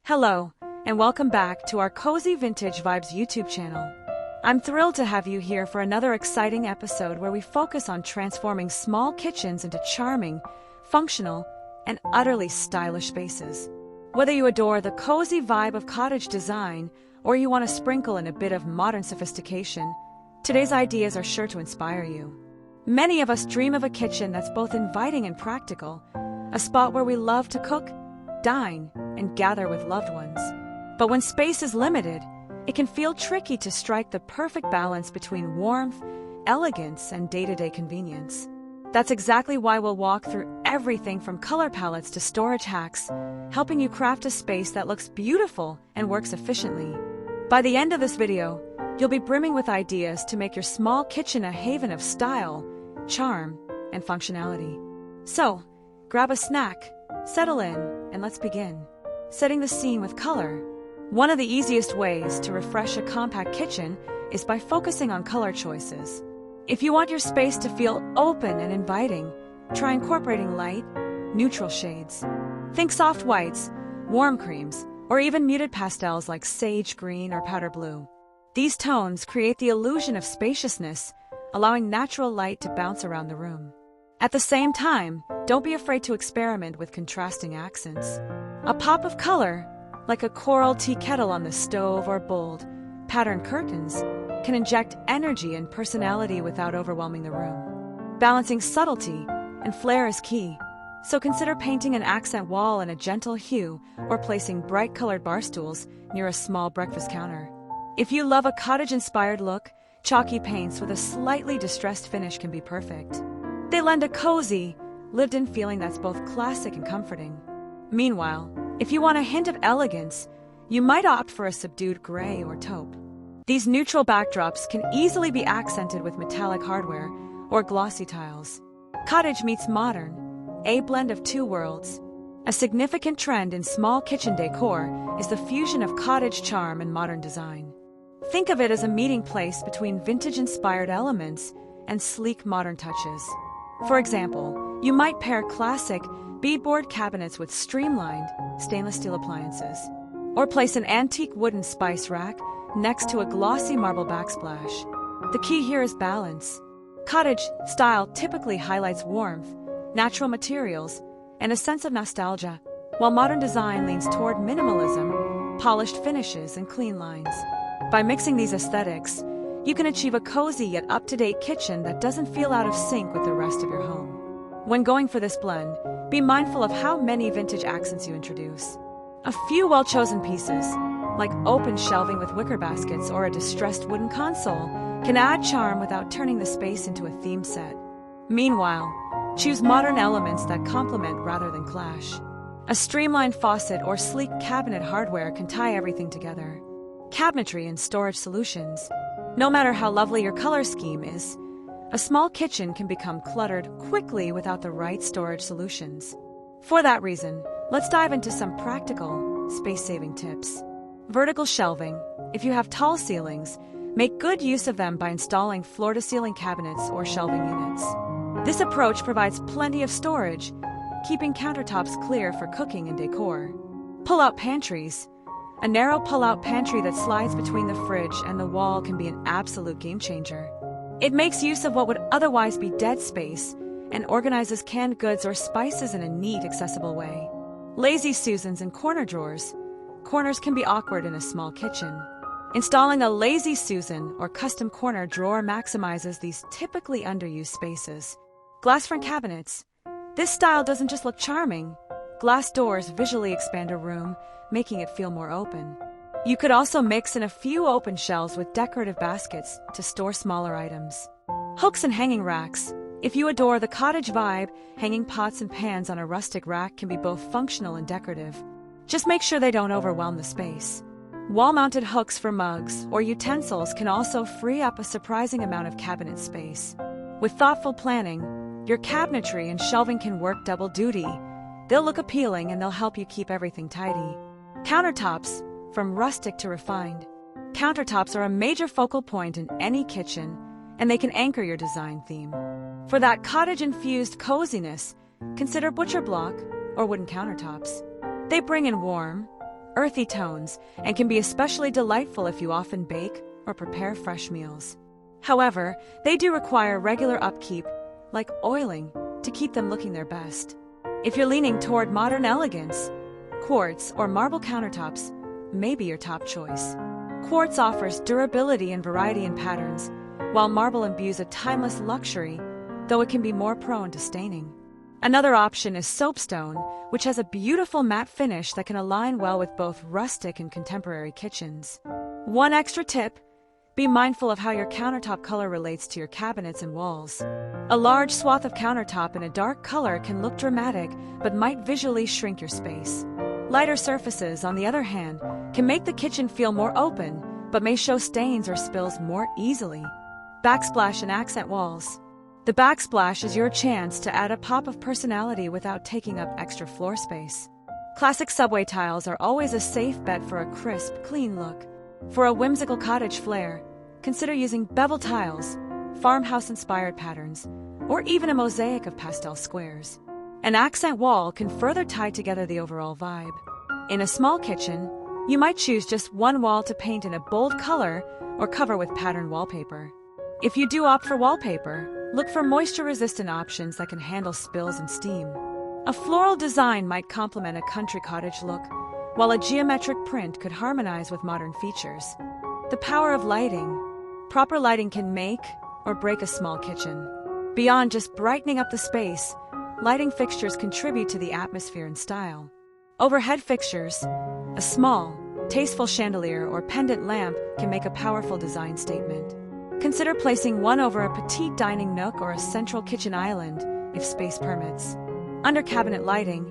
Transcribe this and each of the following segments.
Hello, and welcome back to our Cozy Vintage Vibes YouTube channel. I'm thrilled to have you here for another exciting episode where we focus on transforming small kitchens into charming, functional, and utterly stylish spaces. Whether you adore the cozy vibe of cottage design or you want to sprinkle in a bit of modern sophistication, today's ideas are sure to inspire you. Many of us dream of a kitchen that's both inviting and practical, a spot where we love to cook, dine, and gather with loved ones. But when space is limited, it can feel tricky to strike the perfect balance between warmth, elegance, and day-to-day convenience. That's exactly why we'll walk through everything from color palettes to storage hacks, helping you craft a space that looks beautiful and works efficiently. By the end of this video, you'll be brimming with ideas to make your small kitchen a haven of style, charm, and functionality. So, grab a snack, settle in, and let's begin. Setting the scene with color. One of the easiest ways to refresh a compact kitchen is by focusing on color choices. If you want your space to feel open and inviting, try incorporating light, neutral shades. Think soft whites, warm creams, or even muted pastels like sage green or powder blue. These tones create the illusion of spaciousness, allowing natural light to bounce around the room. At the same time, don't be afraid to experiment with contrasting accents. A pop of color, like a coral tea kettle on the stove or bold, patterned curtains, can inject energy and personality without overwhelming the room. Balancing subtlety and flair is key, so consider painting an accent wall in a gentle hue or placing bright-colored bar stools near a small breakfast counter. If you love a cottage-inspired look, chalky paints with a slightly distressed finish can be perfect. They lend a cozy, lived-in feeling that's both classic and comforting. Meanwhile, if you want a hint of elegance, you might opt for a subdued gray or taupe. These neutral backdrops can easily be accented with metallic hardware or glossy tiles. Cottage meets modern, a blend of two worlds. A significant trend in small kitchen decor is the fusion of cottage charm and modern design. Think of it as a meeting place between vintage-inspired elements and sleek modern touches. For example, you might pair classic beadboard cabinets with streamlined stainless steel appliances, or place an antique wooden spice rack next to a glossy marble backsplash. The key here is balance. Cottage style typically highlights warmth, natural materials, and a sense of nostalgia, while modern design leans toward minimalism, polished finishes, and clean lines. By mixing these aesthetics, you can achieve a cozy yet up-to-date kitchen that doesn't feel out of sync with the rest of your home. When going for this blend, be mindful of how many vintage accents you introduce. A few well-chosen pieces, like open shelving with wicker baskets or a distressed wooden console, can add charm without turning the space into a themed set. Meanwhile, choose modern elements that complement rather than clash. A streamlined faucet or sleek cabinet hardware can tie everything together. Cabinetry and storage solutions. No matter how lovely your color scheme is, a small kitchen can become cluttered quickly without the right storage solutions. For that reason, let's dive into some practical, space-saving tips. Vertical shelving. If you have tall ceilings, make good use of them by installing floor-to-ceiling cabinets or shelving units. This approach provides plenty of storage, keeping countertops clear for cooking and decor. Pull-out pantries. A narrow pull-out pantry that slides between the fridge and the wall can be an absolute game-changer. It makes use of what would otherwise be dead space and organizes canned goods or spices in a neat, accessible way. Lazy Susans and corner drawers. Corners can be awkward in a small kitchen. Installing a Lazy Susan or custom corner drawer maximizes these typically underused spaces. Glass front cabinets. This style doesn't just look charming. Glass doors visually expand a room, making it feel more open. You could also mix in a few open shelves with decorative baskets to store smaller items. Hooks and hanging racks. If you adore the cottage vibe, hanging pots and pans on a rustic rack can be both functional and decorative. Just make sure they don't overwhelm the space. Wall-mounted hooks for mugs or utensils can also free up a surprising amount of cabinet space. With thoughtful planning, your cabinetry and shelving can work double duty. They'll look appealing and they'll help you keep everything tidy. Countertops. From rustic to refined. Countertops are a major focal point in any kitchen, and they can anchor your design theme. For that cottage-infused coziness, consider butcher block or wooden countertops. They bring in warm, earthy tones, and can be especially delightful if you often bake or prepare fresh meals. However, they do require regular upkeep, like oiling, to keep them looking their best. If you're leaning toward modern elegance, quartz or marble countertops may be your top choice. Quartz offers durability and variety in patterns, while marble imbues a timeless luxury, though it can be more prone to staining. Another option is soapstone, which has a beautiful matte finish that can align well with both rustic and contemporary kitchens. One extra tip: be mindful of how your countertop color relates to your cabinets and walls. A large swath of countertop in a dark color can look dramatic, but might visually shrink your space. Lighter surfaces, on the other hand, can make the kitchen feel more open, but may show stains or spills more easily. Backsplash and accent walls. The backsplash is your chance to add a pop of personality without taking up extra floor space. Classic subway tiles are always a safe bet for a crisp, clean look. For a whimsical cottage flair, consider using bevel tiles, farmhouse-inspired patterns, or even a mosaic of pastel squares. An accent wall can further tie together the overall vibe. In a small kitchen, you might choose just one wall to paint in a bold color or cover with patterned wallpaper. If you do opt for wallpaper, look for moisture-resistant options that can handle spills and steam. A floral design might complement a country cottage look, while a geometric print could harmonize with modern features. The power of lighting. Proper lighting can make or break a small kitchen. Beyond just brightening up the space, lighting fixtures contribute to the atmosphere and style. Overhead fixtures, a small, tasteful chandelier or pendant lamp can make a powerful design statement. Consider placing one over a petite dining nook or a central kitchen island, if space permits. Under cabinet lighting,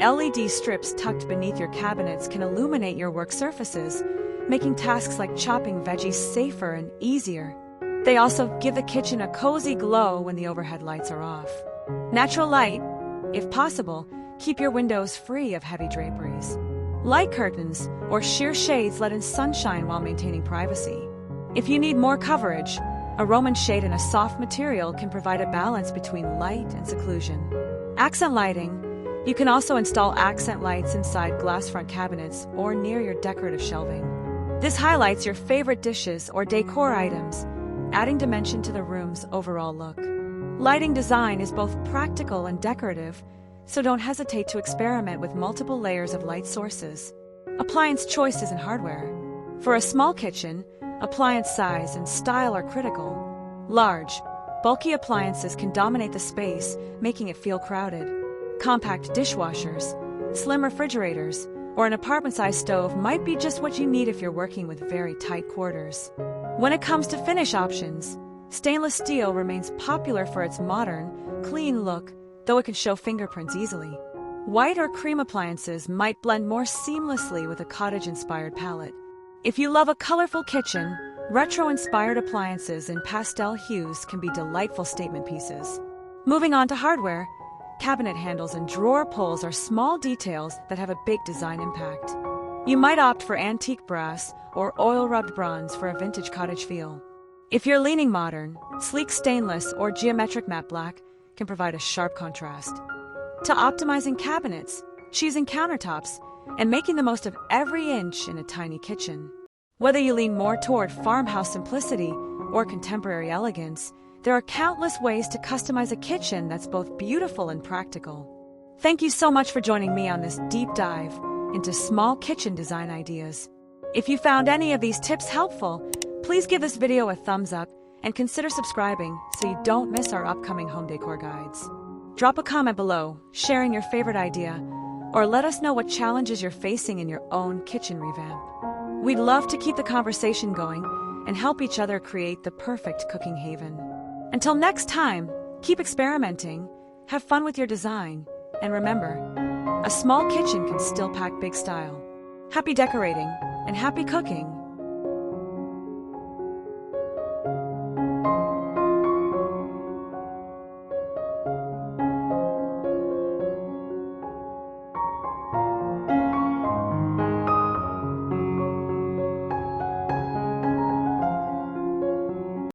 LED strips tucked beneath your cabinets can illuminate your work surfaces, making tasks like chopping veggies safer and easier. They also give the kitchen a cozy glow when the overhead lights are off. Natural light. If possible, keep your windows free of heavy draperies. Light curtains or sheer shades let in sunshine while maintaining privacy. If you need more coverage, a Roman shade in a soft material can provide a balance between light and seclusion. Accent lighting. You can also install accent lights inside glass front cabinets or near your decorative shelving. This highlights your favorite dishes or decor items, adding dimension to the room's overall look. Lighting design is both practical and decorative, so don't hesitate to experiment with multiple layers of light sources. Appliance choices and hardware. For a small kitchen, appliance size and style are critical. Large, bulky appliances can dominate the space, making it feel crowded. Compact dishwashers, slim refrigerators, or an apartment-sized stove might be just what you need if you're working with very tight quarters. When it comes to finish options, stainless steel remains popular for its modern, clean look, though it can show fingerprints easily. White or cream appliances might blend more seamlessly with a cottage-inspired palette. If you love a colorful kitchen, retro-inspired appliances in pastel hues can be delightful statement pieces. Moving on to hardware, cabinet handles and drawer pulls are small details that have a big design impact. You might opt for antique brass or oil-rubbed bronze for a vintage cottage feel. If you're leaning modern, sleek stainless or geometric matte black can provide a sharp contrast. To optimizing cabinets, choosing countertops, and making the most of every inch in a tiny kitchen. Whether you lean more toward farmhouse simplicity or contemporary elegance, there are countless ways to customize a kitchen that's both beautiful and practical. Thank you so much for joining me on this deep dive into small kitchen design ideas. If you found any of these tips helpful, please give this video a thumbs up and consider subscribing so you don't miss our upcoming home decor guides. Drop a comment below, sharing your favorite idea, or let us know what challenges you're facing in your own kitchen revamp. We'd love to keep the conversation going and help each other create the perfect cooking haven. Until next time, keep experimenting, have fun with your design, and remember, a small kitchen can still pack big style. Happy decorating and happy cooking!